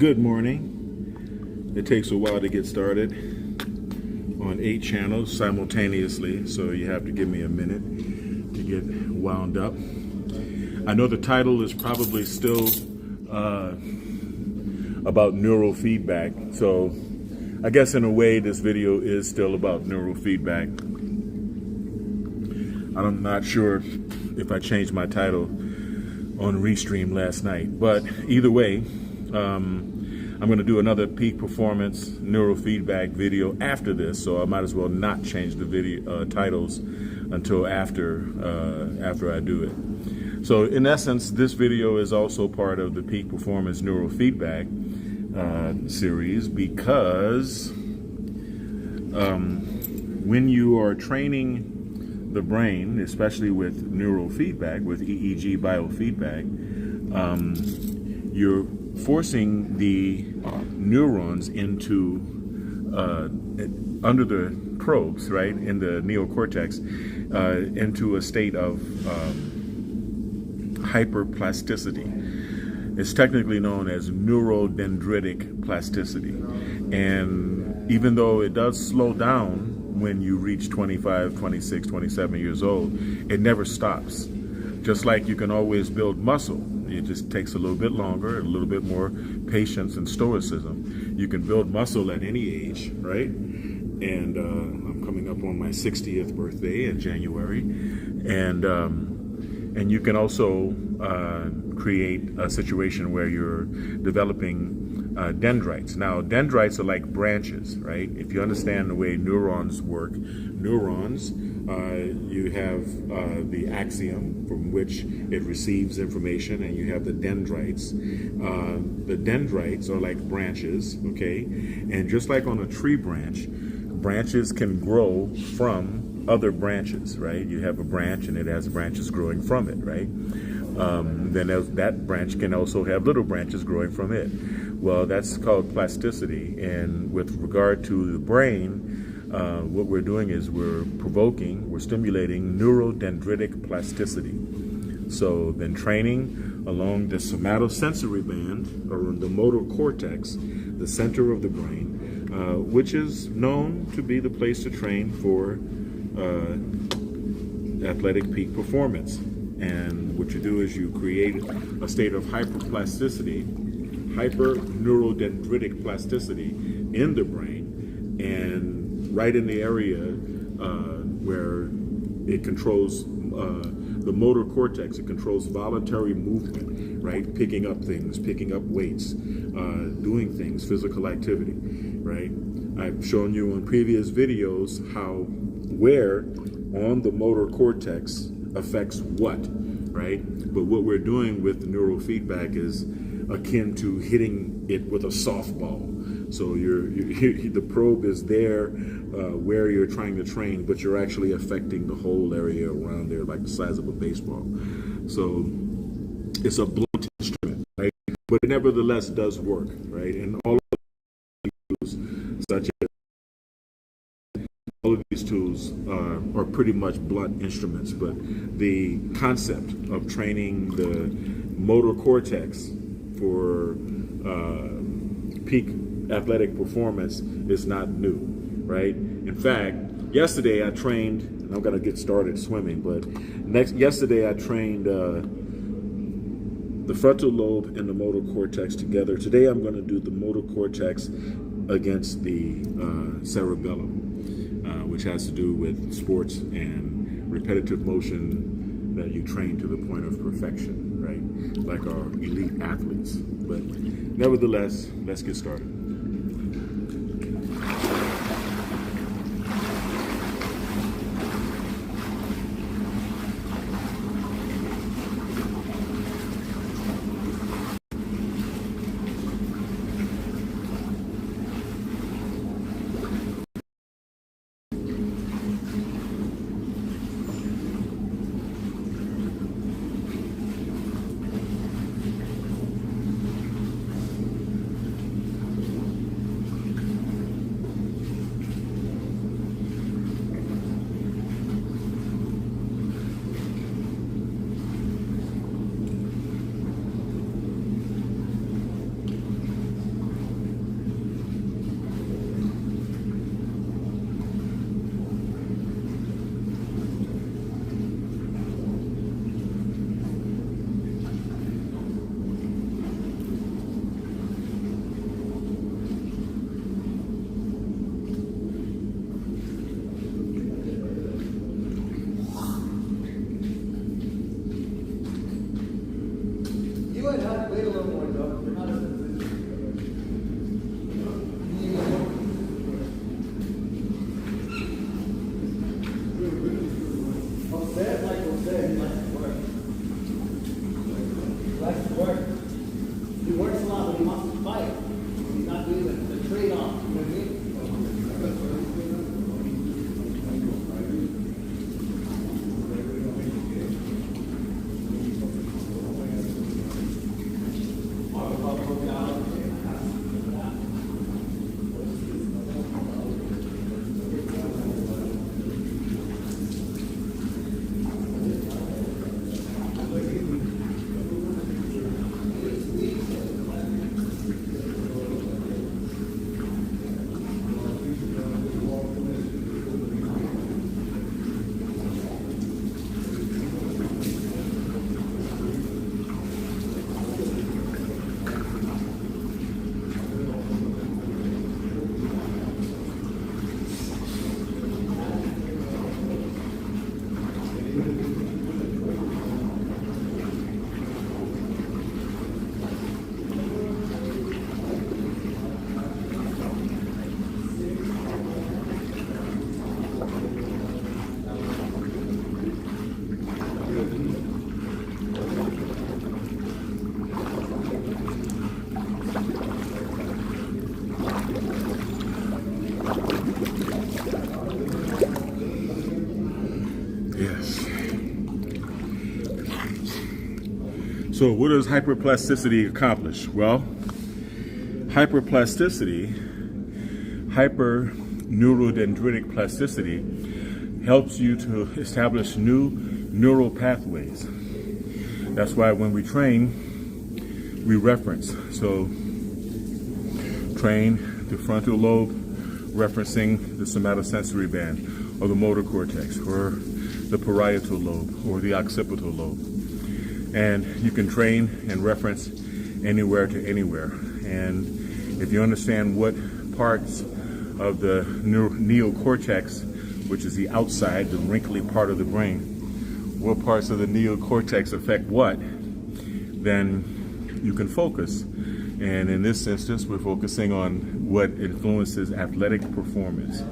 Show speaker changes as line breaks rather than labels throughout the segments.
Good morning. It takes a while to get started on 8 channels simultaneously, so you have to give me a minute to get wound up. I know the title is probably still about neurofeedback, so I guess in a way this video is still about neurofeedback. I'm not sure if I changed my title on Restream last night, but either way, I'm going to do another peak performance neurofeedback video after this, so I might as well not change the video titles until after I do it. So in essence, this video is also part of the peak performance neurofeedback series, because when you are training the brain, especially with neurofeedback, with EEG biofeedback, you're forcing the neurons into under the probes, right, in the neocortex, into a state of hyperplasticity. It's technically known as neurodendritic plasticity, and even though it does slow down when you reach 25, 26, 27 years old, it never stops. Just like you can always build muscle, it just takes a little bit longer, a little bit more patience and stoicism. You can build muscle at any age, right? And I'm coming up on my 60th birthday in January, and you can also create a situation where you're developing dendrites. Now, dendrites are like branches, right? If you understand the way neurons work, you have the axion from which it receives information, and you have the dendrites. The dendrites are like branches, okay? And just like on a tree branch, branches can grow from other branches, right? You have a branch and it has branches growing from it, right? Then that branch can also have little branches growing from it. Well, that's called plasticity. And with regard to the brain, what we're doing is we're stimulating neurodendritic plasticity. So then training along the somatosensory band, or the motor cortex, the center of the brain, which is known to be the place to train for athletic peak performance. And what you do is you create a state of hyperneurodendritic plasticity in the brain, and right in the area where it controls the motor cortex. It controls voluntary movement, right? Picking up things, picking up weights, doing things, physical activity, right? I've shown you on previous videos how where on the motor cortex affects what, right? But what we're doing with the neurofeedback is akin to hitting it with a softball. So the probe is there where you're trying to train, but you're actually affecting the whole area around there, like the size of a baseball. So it's a blunt instrument, right? But it nevertheless does work, right? And all of these tools are pretty much blunt instruments, but the concept of training the motor cortex for peak athletic performance is not new, right? In fact, yesterday I trained, and I'm going to get started swimming, but yesterday I trained the frontal lobe and the motor cortex together. Today I'm going to do the motor cortex against the cerebellum, which has to do with sports and repetitive motion that you train to the point of perfection, right? Like our elite athletes. But nevertheless, let's get started.
You would have to wait a little more, though. You're not in the position. Upset, like upset, he likes to work. He likes to work. He works a lot, but he wants to fight. He's not doing the trade-off. You know what I mean?
So what does hyperplasticity accomplish? Well, hyperplasticity, hyperneurodendritic plasticity, helps you to establish new neural pathways. That's why when we train, we reference. So train the frontal lobe, referencing the somatosensory band, or the motor cortex, or the parietal lobe, or the occipital lobe. And you can train and reference anywhere to anywhere. And if you understand what parts of the neocortex, which is the outside, the wrinkly part of the brain, what parts of the neocortex affect what, then you can focus. And in this instance, we're focusing on what influences athletic performance.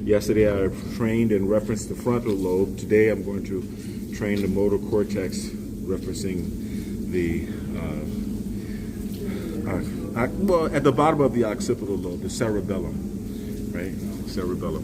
Yesterday I trained and referenced the frontal lobe. Today I'm going to train the motor cortex, referencing the, well, at the bottom of the occipital lobe, the cerebellum, right? Cerebellum.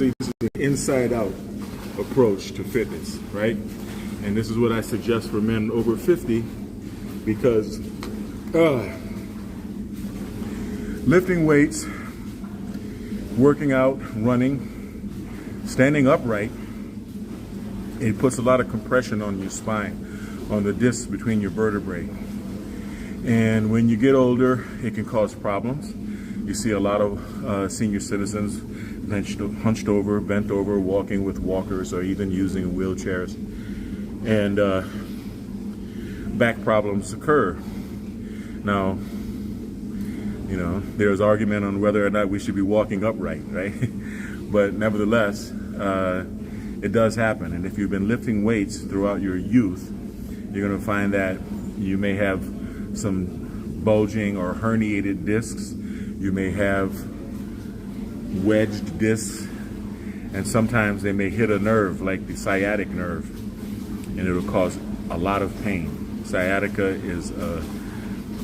this is the inside out approach to fitness, right? And this is what I suggest for men over 50 because lifting weights, working out, running, standing upright, it puts a lot of compression on your spine, on the discs between your vertebrae. And when you get older, it can cause problems. You see a lot of senior citizens hunched over, bent over, walking with walkers or even using wheelchairs. And back problems occur. Now, you know, there's argument on whether or not we should be walking upright, right? But nevertheless, it does happen. And if you've been lifting weights throughout your youth, you're going to find that you may have some bulging or herniated discs. You may have wedged discs, and sometimes they may hit a nerve like the sciatic nerve, and it'll cause a lot of pain. Sciatica is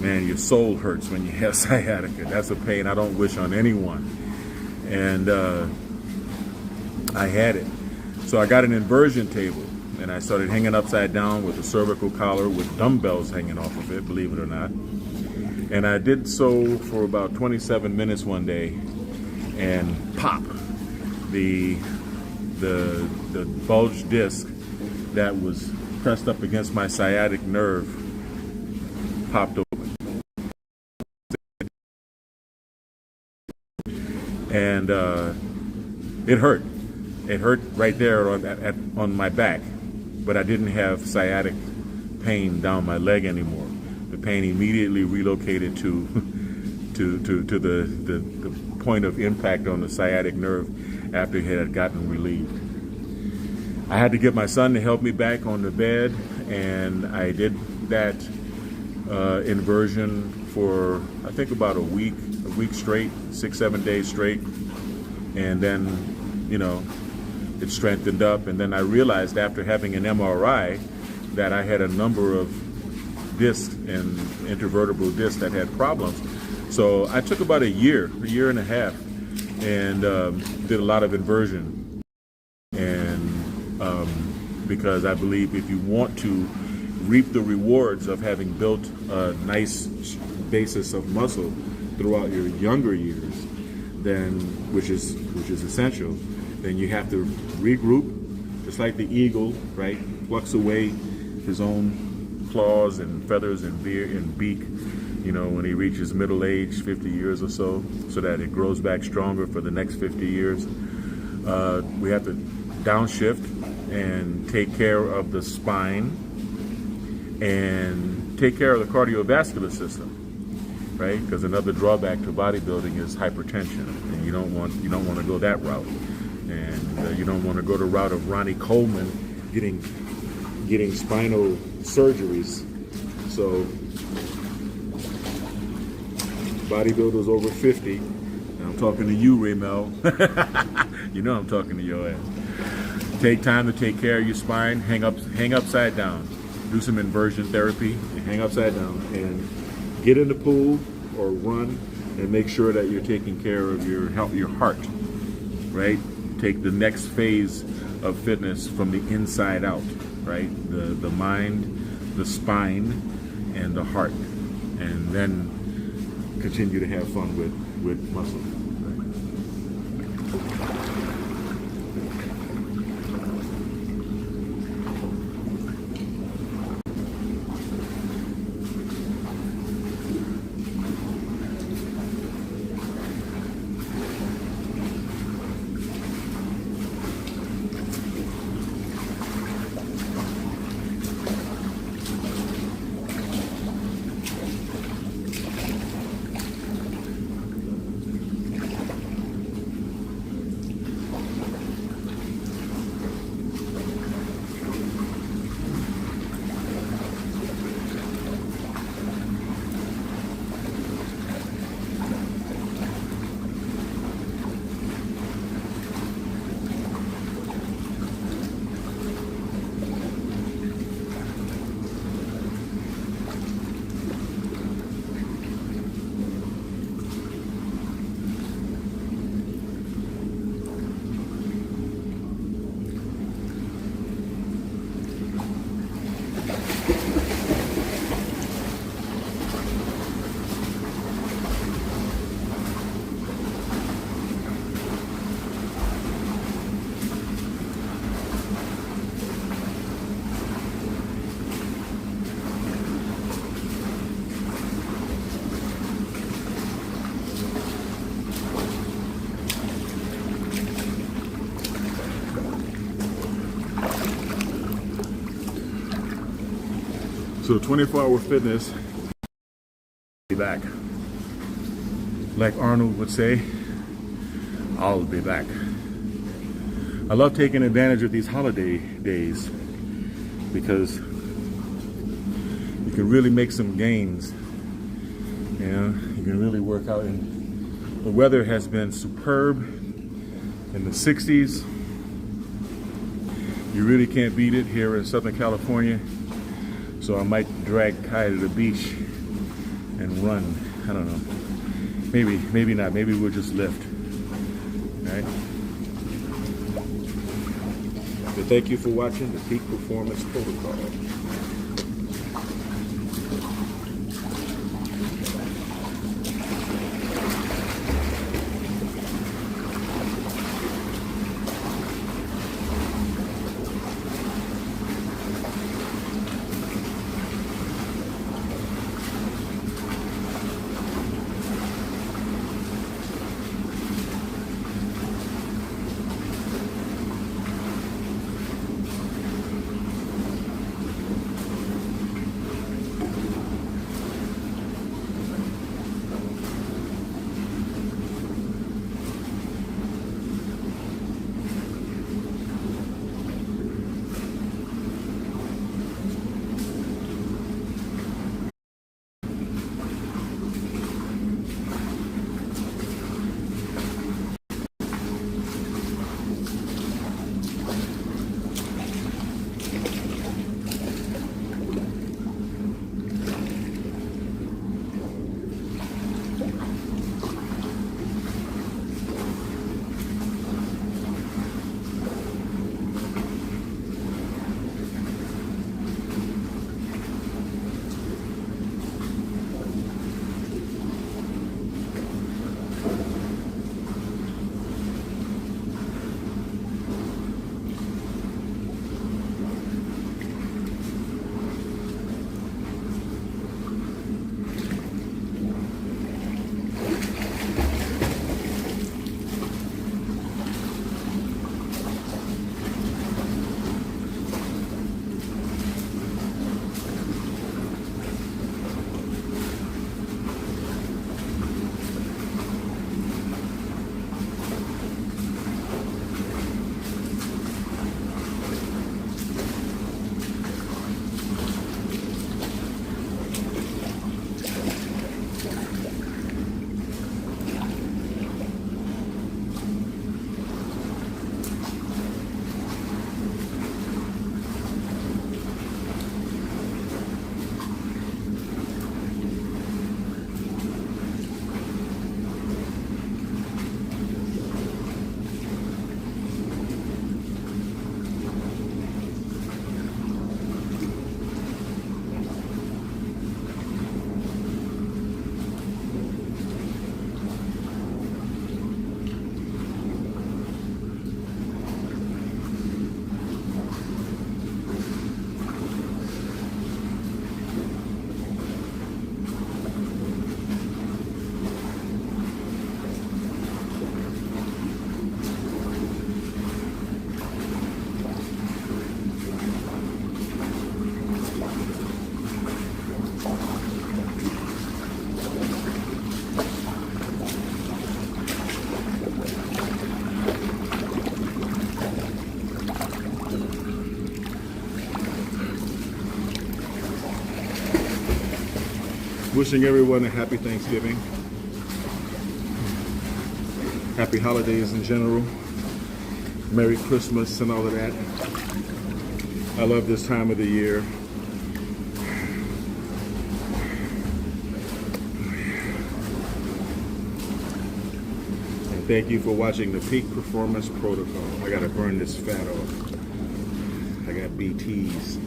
man, your soul hurts when you have sciatica. That's a pain I don't wish on anyone. And I had it. So I got an inversion table, and I started hanging upside down with a cervical collar with dumbbells hanging off of it, believe it or not. And I did so for about 27 minutes one day, and pop, the bulged disc that was pressed up against my sciatic nerve popped open. And it hurt. It hurt right there on my back, but I didn't have sciatic pain down my leg anymore. The pain immediately relocated to the point of impact on the sciatic nerve after it had gotten relieved. I had to get my son to help me back on the bed, and I did that inversion for I think about a week straight, 6-7 days straight, and then, you know, it strengthened up. And then I realized after having an MRI that I had a number of discs and intervertebral discs that had problems. So I took about a year and a half, and did a lot of inversion. And because I believe if you want to reap the rewards of having built a nice basis of muscle throughout your younger years, then which is essential, then you have to regroup, just like the eagle, right? Plucks away his own claws and feathers and beak, you know, when he reaches middle age, 50 years or so that it grows back stronger for the next 50 years. We have to downshift and take care of the spine and take care of the cardiovascular system, right? Because another drawback to bodybuilding is hypertension, and you don't want to go that route, and you don't want to go the route of Ronnie Coleman getting spinal surgeries. So bodybuilders over 50, and I'm talking to you, Ramel. You know I'm talking to your ass. Take time to take care of your spine. Hang upside down. Do some inversion therapy and hang upside down, and get in the pool or run, and make sure that you're taking care of your heart, right? Take the next phase of fitness from the inside out, right? The mind, the spine, and the heart, and then continue to have fun with muscle. So 24-hour fitness, be back. Like Arnold would say, I'll be back. I love taking advantage of these holiday days because you can really make some gains. You know, you can really work out, and the weather has been superb in the 60s. You really can't beat it here in Southern California. So I might drag Kai to the beach and run. I don't know. Maybe not. Maybe we'll just lift. All right? So thank you for watching the Peak Performance Protocol. Wishing everyone a happy Thanksgiving, happy holidays in general, Merry Christmas and all of that. I love this time of the year. And thank you for watching the Peak Performance Protocol. I gotta burn this fat off. I got BTs.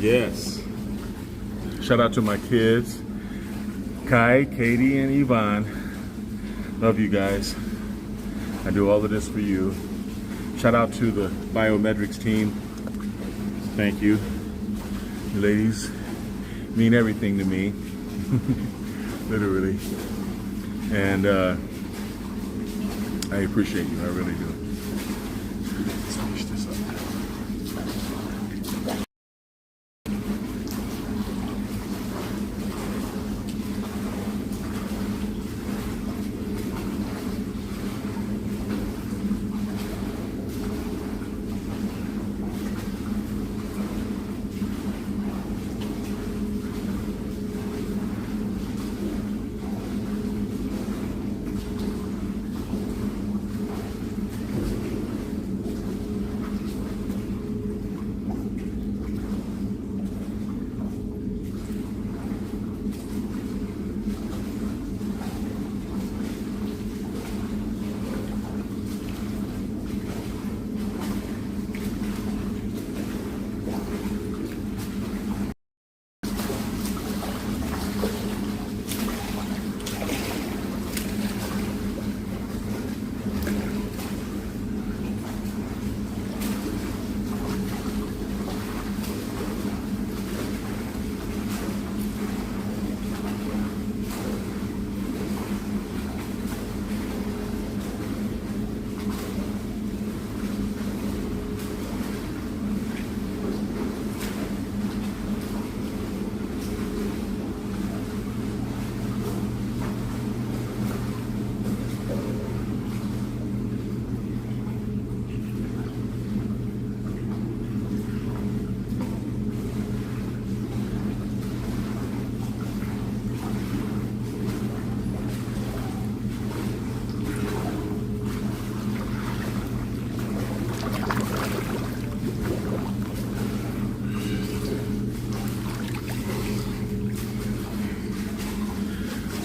Yes. Shout out to my kids, Kai, Katie, and Yvonne. Love you guys. I do all of this for you. Shout out to the biometrics team. Thank you. You ladies mean everything to me. Literally. And I appreciate you. I really do. Let's finish this up.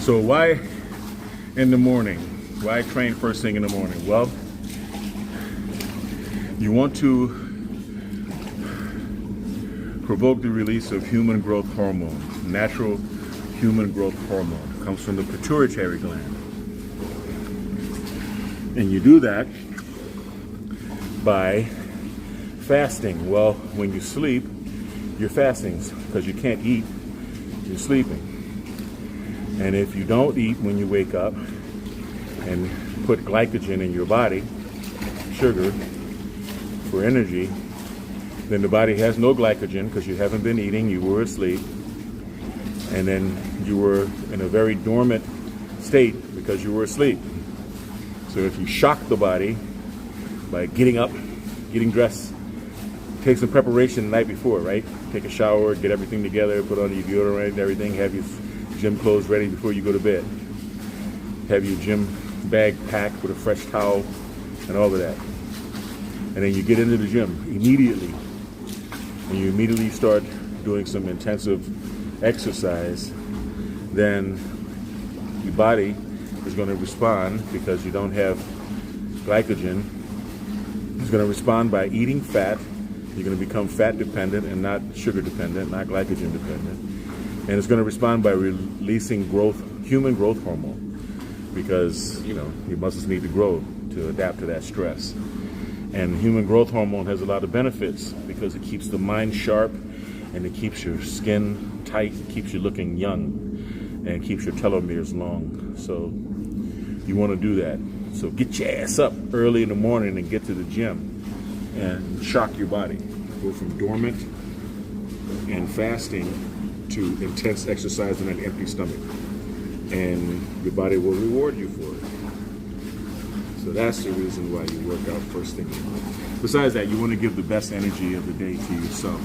So why in the morning? Why train first thing in the morning? Well, you want to provoke the release of human growth hormone. Natural human growth hormone. It comes from the pituitary gland. And you do that by fasting. Well, when you sleep, you're fasting because you can't eat, you're sleeping. And if you don't eat when you wake up and put glycogen in your body, sugar, for energy, then the body has no glycogen because you haven't been eating, you were asleep, and then you were in a very dormant state because you were asleep. So if you shock the body by getting up, getting dressed, take some preparation the night before, right? Take a shower, get everything together, put on your deodorant and everything, have your gym clothes ready before you go to bed. Have your gym bag packed with a fresh towel and all of that. And then you get into the gym immediately. And you immediately start doing some intensive exercise. Then your body is going to respond because you don't have glycogen. It's going to respond by eating fat. You're going to become fat dependent and not sugar dependent, not glycogen dependent. And it's going to respond by releasing human growth hormone, because your muscles need to grow to adapt to that stress. And human growth hormone has a lot of benefits because it keeps the mind sharp, and it keeps your skin tight, it keeps you looking young, and keeps your telomeres long. So you want to do that. So get your ass up early in the morning and get to the gym and shock your body. Go from dormant and fasting to intense exercise on an empty stomach, and your body will reward you for it. So So that's the reason why you work out first thing in the morning. Besides that, you want to give the best energy of the day to yourself.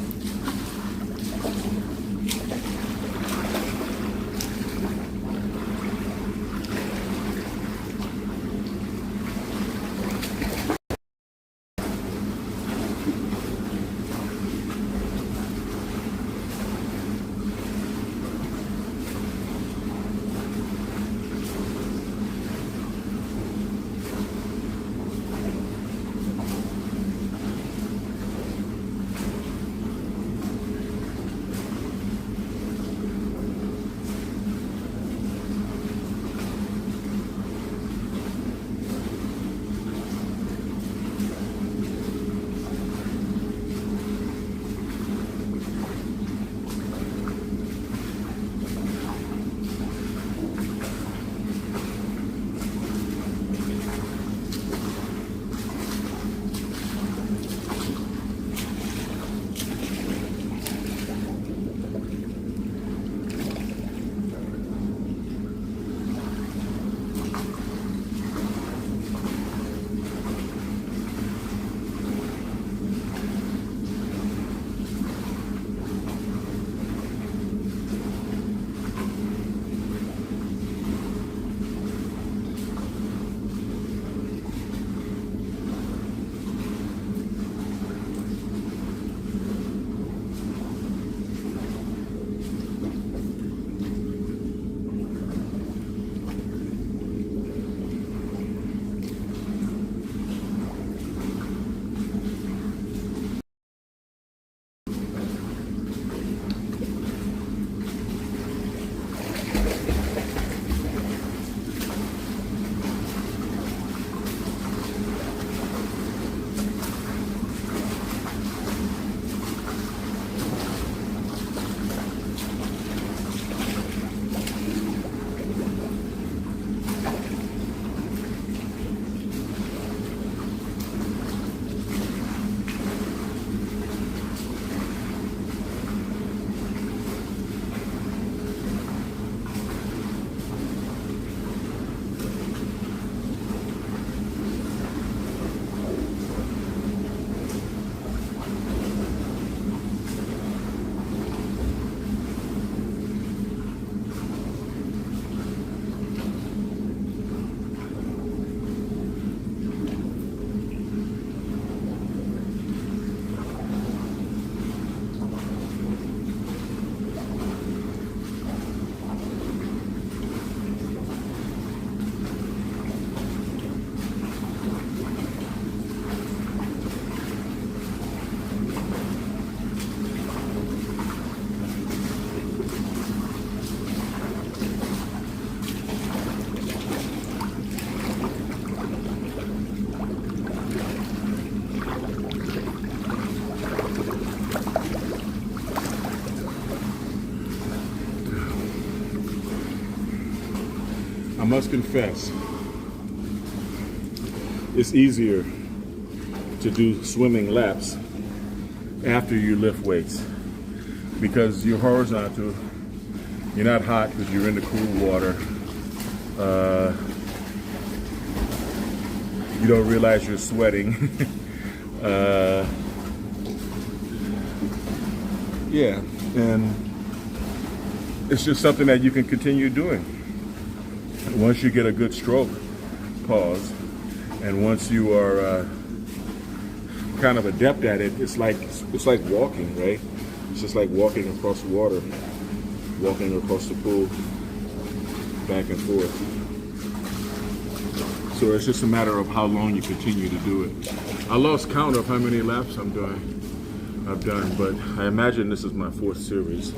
I must confess, it's easier to do swimming laps after you lift weights because you're horizontal, you're not hot because you're in the cool water, you don't realize you're sweating. Yeah, and it's just something that you can continue doing. Once you get a good stroke, pause, and once you are kind of adept at it, it's like walking, right? It's just like walking across the water, walking across the pool, back and forth. So it's just a matter of how long you continue to do it. I lost count of how many laps I've done, but I imagine this is my 4th series.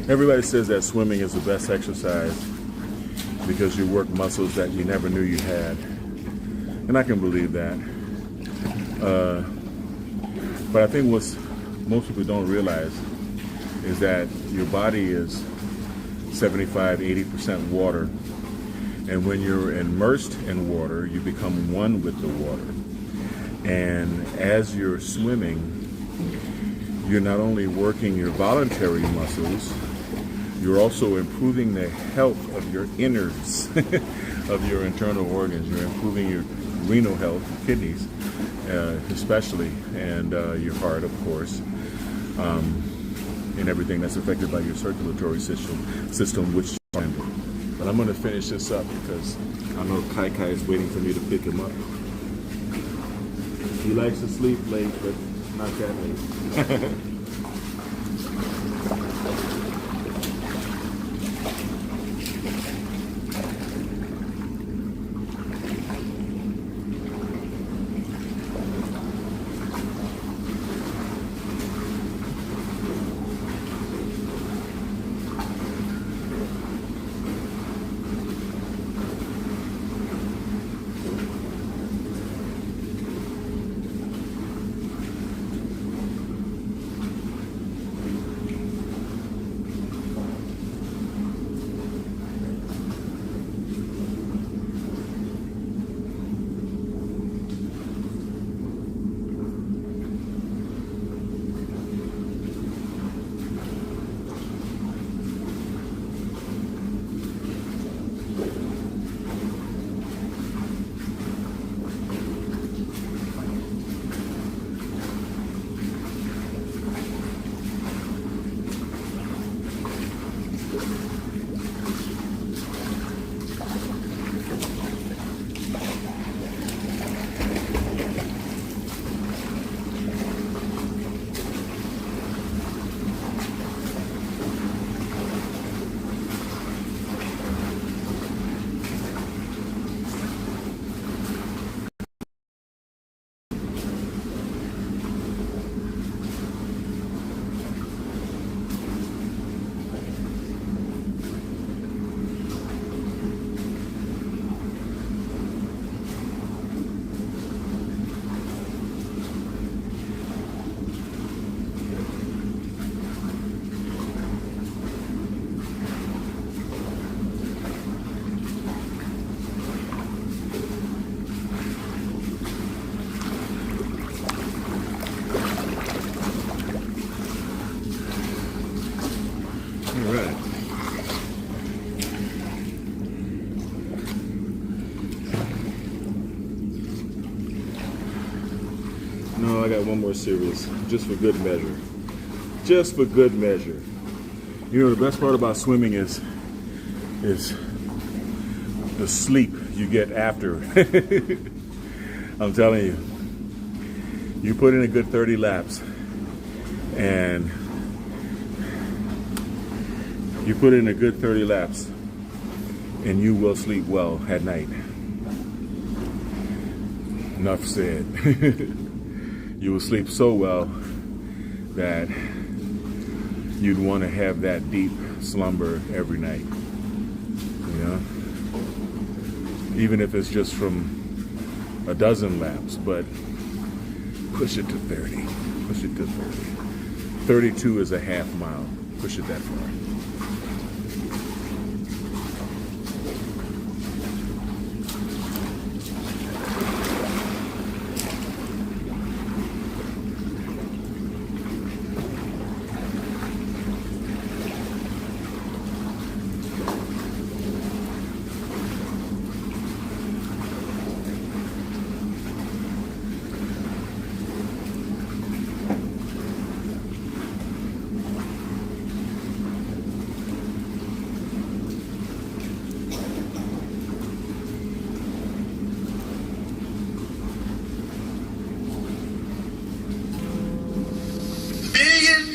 Everybody says that swimming is the best exercise because you work muscles that you never knew you had. And I can believe that. But I think what most people don't realize is that your body is 75–80% water. And when you're immersed in water, you become one with the water. And as you're swimming, you're not only working your voluntary muscles, you're also improving the health of your innards, of your internal organs. You're improving your renal health, kidneys especially, and your heart, of course, and everything that's affected by your circulatory system, which. But I'm going to finish this up because I know Kai is waiting for me to pick him up. He likes to sleep late, but not that late. No, I got one more series, just for good measure. Just for good measure. You know, the best part about swimming is the sleep you get after. I'm telling you. You put in a good 30 laps, and you will sleep well at night. Enough said. You will sleep so well that you'd want to have that deep slumber every night. You know? Even if it's just from a dozen laps, but push it to 30. Push it to 30. 32 is a half mile. Push it that far.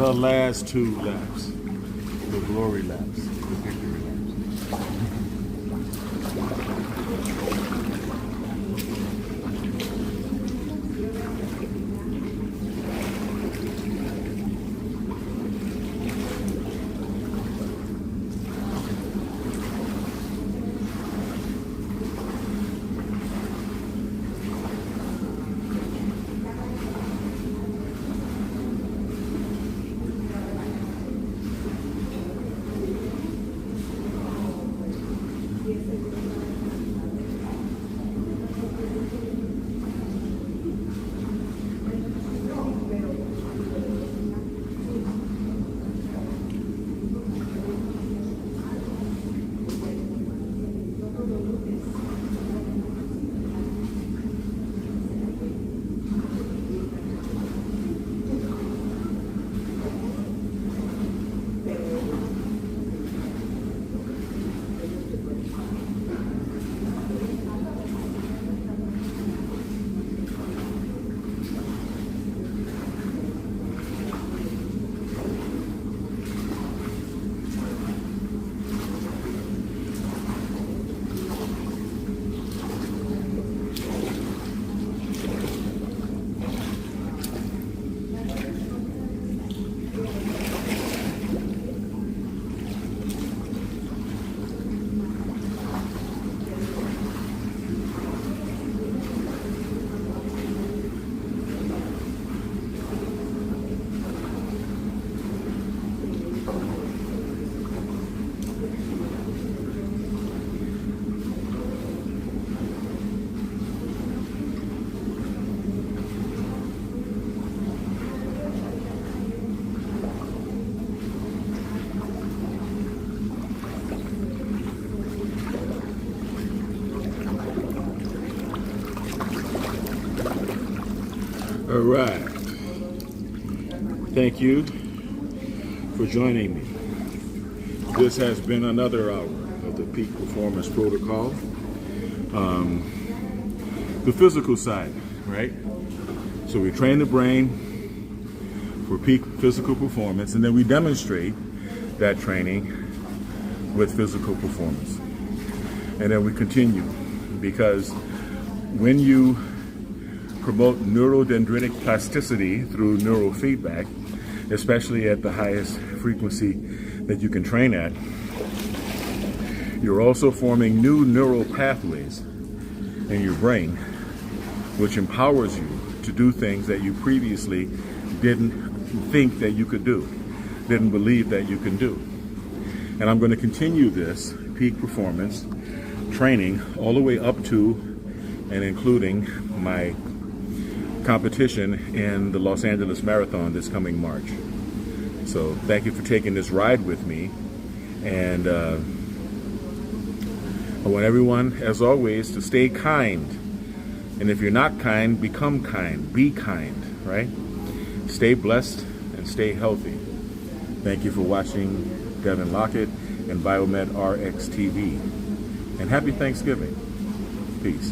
The last 2 laps. The glory laps. The victory laps. All right. Thank you for joining me. This has been another hour of the Peak Performance Protocol. The physical side, right? So we train the brain for peak physical performance, and then we demonstrate that training with physical performance. And then we continue, because when you promote neurodendritic plasticity through neurofeedback, especially at the highest frequency that you can train at, you're also forming new neural pathways in your brain, which empowers you to do things that you previously didn't think that you could do, didn't believe that you can do. And I'm going to continue this peak performance training all the way up to and including my competition in the Los Angeles Marathon this coming March. So thank you for taking this ride with me. And I want everyone, as always, to stay kind. And if you're not kind, become kind. Be kind, right? Stay blessed and stay healthy. Thank you for watching Devin Lockett and Biomed RX TV. And happy Thanksgiving. Peace.